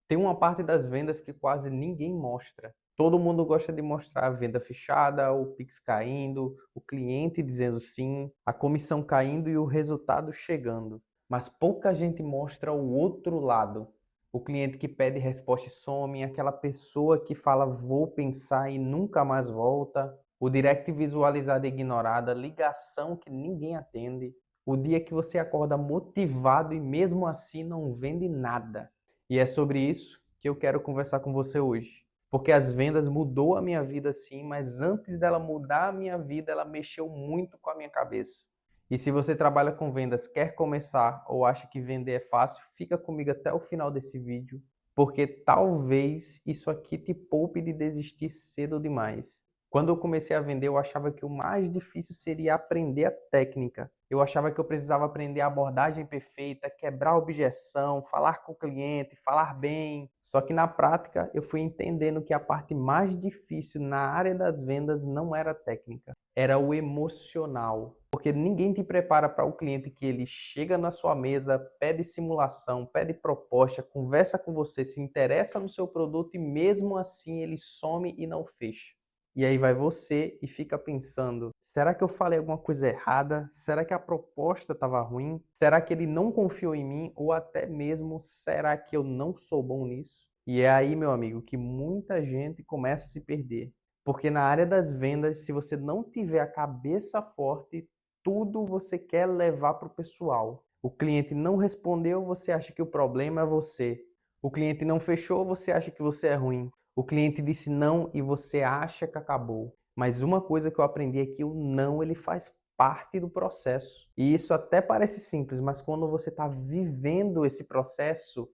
Tem uma parte das vendas que quase ninguém mostra. Todo mundo gosta de mostrar a venda fechada, o Pix caindo, o cliente dizendo sim, a comissão caindo e o resultado chegando. Mas pouca gente mostra o outro lado. O cliente que pede resposta e some, aquela pessoa que fala vou pensar e nunca mais volta, o direct visualizado e ignorado, a ligação que ninguém atende, o dia que você acorda motivado e mesmo assim não vende nada. E é sobre isso que eu quero conversar com você hoje. Porque as vendas mudou a minha vida sim, mas antes dela mudar a minha vida, ela mexeu muito com a minha cabeça. E se você trabalha com vendas, quer começar ou acha que vender é fácil, fica comigo até o final desse vídeo, porque talvez isso aqui te poupe de desistir cedo demais. Quando eu comecei a vender, eu achava que o mais difícil seria aprender a técnica. Eu achava que eu precisava aprender a abordagem perfeita, quebrar a objeção, falar com o cliente, falar bem. Só que na prática eu fui entendendo que a parte mais difícil na área das vendas não era a técnica, era o emocional. Porque ninguém te prepara para o cliente que ele chega na sua mesa, pede simulação, pede proposta, conversa com você, se interessa no seu produto e mesmo assim ele some e não fecha. E aí vai você e fica pensando: será que eu falei alguma coisa errada? Será que a proposta estava ruim? Será que ele não confiou em mim? Ou até mesmo, será que eu não sou bom nisso? E é aí, meu amigo, que muita gente começa a se perder. Porque na área das vendas, se você não tiver a cabeça forte, tudo você quer levar para o pessoal. O cliente não respondeu, você acha que o problema é você. O cliente não fechou, você acha que você é ruim. O cliente disse não e você acha que acabou. Mas uma coisa que eu aprendi é que o não ele faz parte do processo. E isso até parece simples, mas quando você está vivendo esse processo,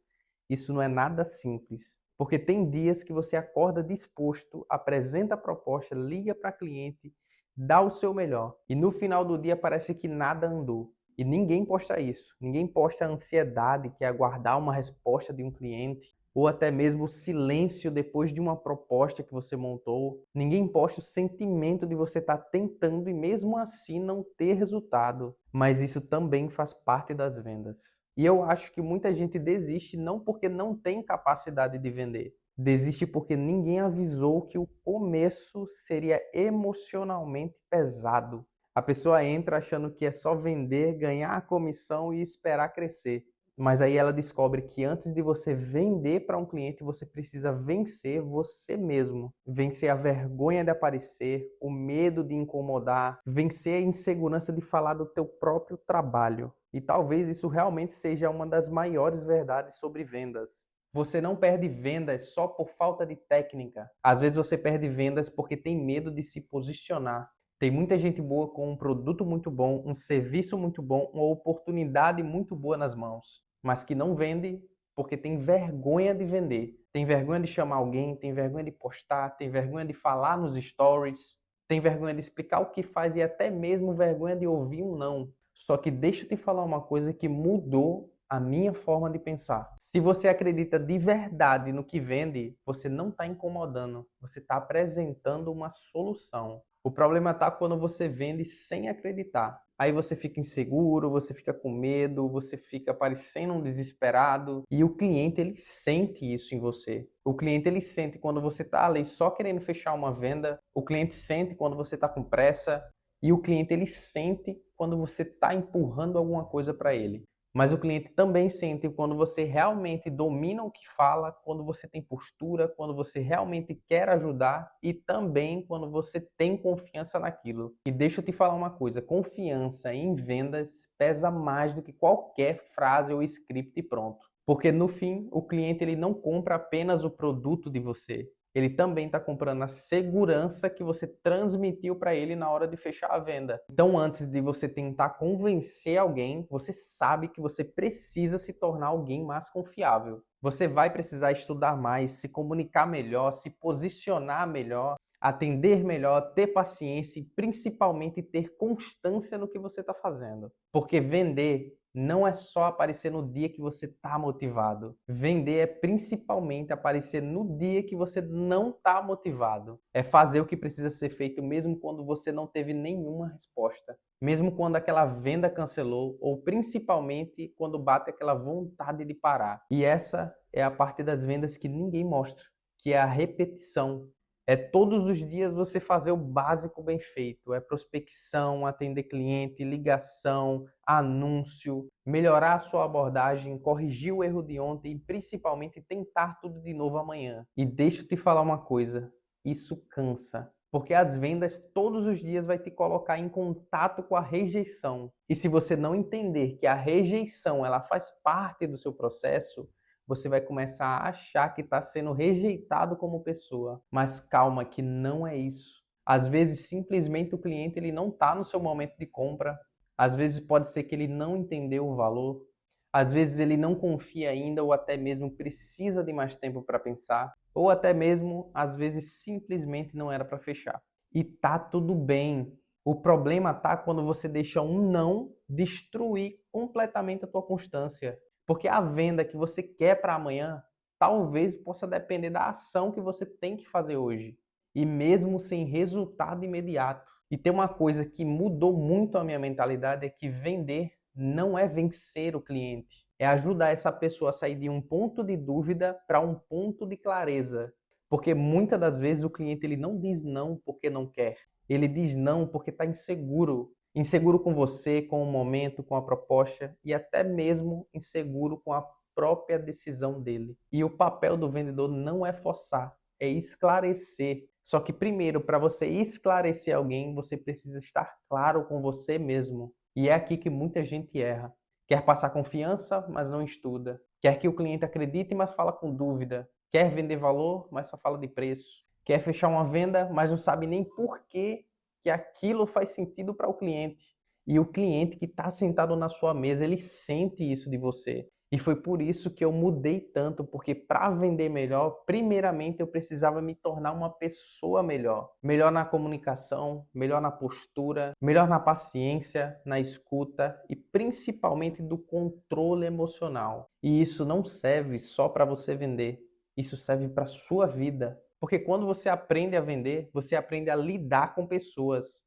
isso não é nada simples. Porque tem dias que você acorda disposto, apresenta a proposta, liga para cliente, dá o seu melhor. E no final do dia parece que nada andou. E ninguém posta isso. Ninguém posta a ansiedade que é aguardar uma resposta de um cliente, ou até mesmo o silêncio depois de uma proposta que você montou. Ninguém posta o sentimento de você estar tentando e mesmo assim não ter resultado. Mas isso também faz parte das vendas. E eu acho que muita gente desiste não porque não tem capacidade de vender. Desiste porque ninguém avisou que o começo seria emocionalmente pesado. A pessoa entra achando que é só vender, ganhar a comissão e esperar crescer. Mas aí ela descobre que antes de você vender para um cliente, você precisa vencer você mesmo. Vencer a vergonha de aparecer, o medo de incomodar, vencer a insegurança de falar do teu próprio trabalho. E talvez isso realmente seja uma das maiores verdades sobre vendas. Você não perde vendas só por falta de técnica. Às vezes você perde vendas porque tem medo de se posicionar. Tem muita gente boa com um produto muito bom, um serviço muito bom, uma oportunidade muito boa nas mãos, mas que não vende porque tem vergonha de vender. Tem vergonha de chamar alguém, tem vergonha de postar, tem vergonha de falar nos stories, tem vergonha de explicar o que faz e até mesmo vergonha de ouvir um não. Só que deixa eu te falar uma coisa que mudou a minha forma de pensar. Se você acredita de verdade no que vende, você não está incomodando, você está apresentando uma solução. O problema está quando você vende sem acreditar. Aí você fica inseguro, você fica com medo, você fica parecendo um desesperado e o cliente ele sente isso em você. O cliente ele sente quando você está ali só querendo fechar uma venda, o cliente sente quando você está com pressa e o cliente ele sente quando você está empurrando alguma coisa para ele. Mas o cliente também sente quando você realmente domina o que fala, quando você tem postura, quando você realmente quer ajudar e também quando você tem confiança naquilo. E deixa eu te falar uma coisa, confiança em vendas pesa mais do que qualquer frase ou script pronto. Porque no fim, o cliente ele não compra apenas o produto de você, ele também está comprando a segurança que você transmitiu para ele na hora de fechar a venda. Então, antes de você tentar convencer alguém, você sabe que você precisa se tornar alguém mais confiável. Você vai precisar estudar mais, se comunicar melhor, se posicionar melhor. atender melhor, ter paciência e principalmente ter constância no que você está fazendo. Porque vender não é só aparecer no dia que você está motivado. Vender é principalmente aparecer no dia que você não está motivado. É fazer o que precisa ser feito mesmo quando você não teve nenhuma resposta. Mesmo quando aquela venda cancelou, ou principalmente quando bate aquela vontade de parar. E essa é a parte das vendas que ninguém mostra, que é a repetição. É todos os dias você fazer o básico bem feito. É prospecção, atender cliente, ligação, anúncio, melhorar a sua abordagem, corrigir o erro de ontem e principalmente tentar tudo de novo amanhã. E deixa eu te falar uma coisa, isso cansa. Porque as vendas todos os dias vai te colocar em contato com a rejeição. E se você não entender que a rejeição ela faz parte do seu processo, você vai começar a achar que está sendo rejeitado como pessoa. Mas calma, que não é isso. Às vezes, simplesmente o cliente ele não está no seu momento de compra. Às vezes pode ser que ele não entendeu o valor. Às vezes ele não confia ainda ou até mesmo precisa de mais tempo para pensar. Ou até mesmo, às vezes, simplesmente não era para fechar. E tá tudo bem. O problema tá quando você deixa um não destruir completamente a tua constância. Porque a venda que você quer para amanhã talvez possa depender da ação que você tem que fazer hoje. E mesmo sem resultado imediato. E tem uma coisa que mudou muito a minha mentalidade, é que vender não é vencer o cliente. É ajudar essa pessoa a sair de um ponto de dúvida para um ponto de clareza. Porque muitas das vezes o cliente ele não diz não porque não quer. Ele diz não porque está inseguro. Inseguro com você, com o momento, com a proposta e até mesmo inseguro com a própria decisão dele. E o papel do vendedor não é forçar, é esclarecer. Só que primeiro, para você esclarecer alguém, você precisa estar claro com você mesmo. E é aqui que muita gente erra. Quer passar confiança, mas não estuda. Quer que o cliente acredite, mas fala com dúvida. Quer vender valor, mas só fala de preço. Quer fechar uma venda, mas não sabe nem por que aquilo faz sentido para o cliente. E o cliente que está sentado na sua mesa, ele sente isso de você. E foi por isso que eu mudei tanto, porque para vender melhor, primeiramente eu precisava me tornar uma pessoa melhor. Melhor na comunicação, melhor na postura, melhor na paciência, na escuta e principalmente do controle emocional. E isso não serve só para você vender, isso serve para a sua vida. Porque quando você aprende a vender, você aprende a lidar com pessoas.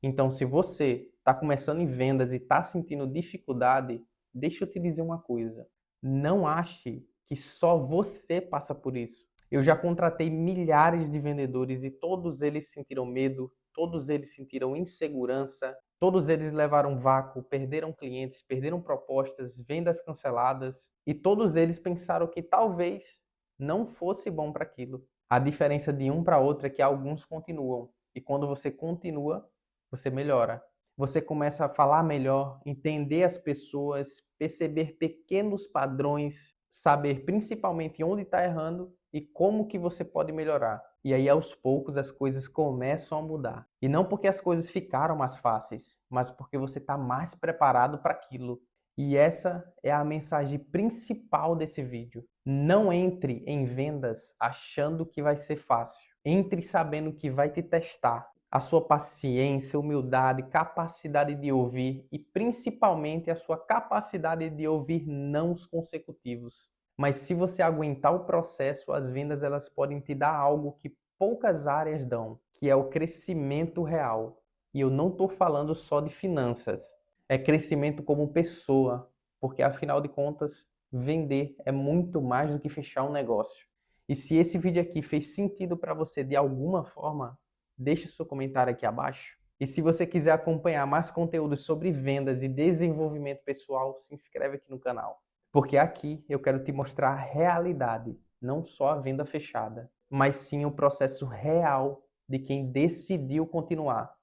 Então, se você está começando em vendas e está sentindo dificuldade, deixa eu te dizer uma coisa. Não ache que só você passa por isso. Eu já contratei milhares de vendedores e todos eles sentiram medo, todos eles sentiram insegurança, todos eles levaram vácuo, perderam clientes, perderam propostas, vendas canceladas e todos eles pensaram que talvez não fosse bom para aquilo. A diferença de um para outro é que alguns continuam e quando você continua, você melhora. Você começa a falar melhor, entender as pessoas, perceber pequenos padrões, saber principalmente onde está errando e como que você pode melhorar. E aí, aos poucos, as coisas começam a mudar. E não porque as coisas ficaram mais fáceis, mas porque você está mais preparado para aquilo. E essa é a mensagem principal desse vídeo. Não entre em vendas achando que vai ser fácil. Entre sabendo que vai te testar. A sua paciência, humildade, capacidade de ouvir e principalmente a sua capacidade de ouvir nãos consecutivos. Mas se você aguentar o processo, as vendas elas podem te dar algo que poucas áreas dão, que é o crescimento real. E eu não estou falando só de finanças, é crescimento como pessoa, porque afinal de contas, vender é muito mais do que fechar um negócio. E se esse vídeo aqui fez sentido para você de alguma forma, deixe seu comentário aqui abaixo. E se você quiser acompanhar mais conteúdos sobre vendas e desenvolvimento pessoal, se inscreve aqui no canal. Porque aqui eu quero te mostrar a realidade, não só a venda fechada, mas sim o processo real de quem decidiu continuar.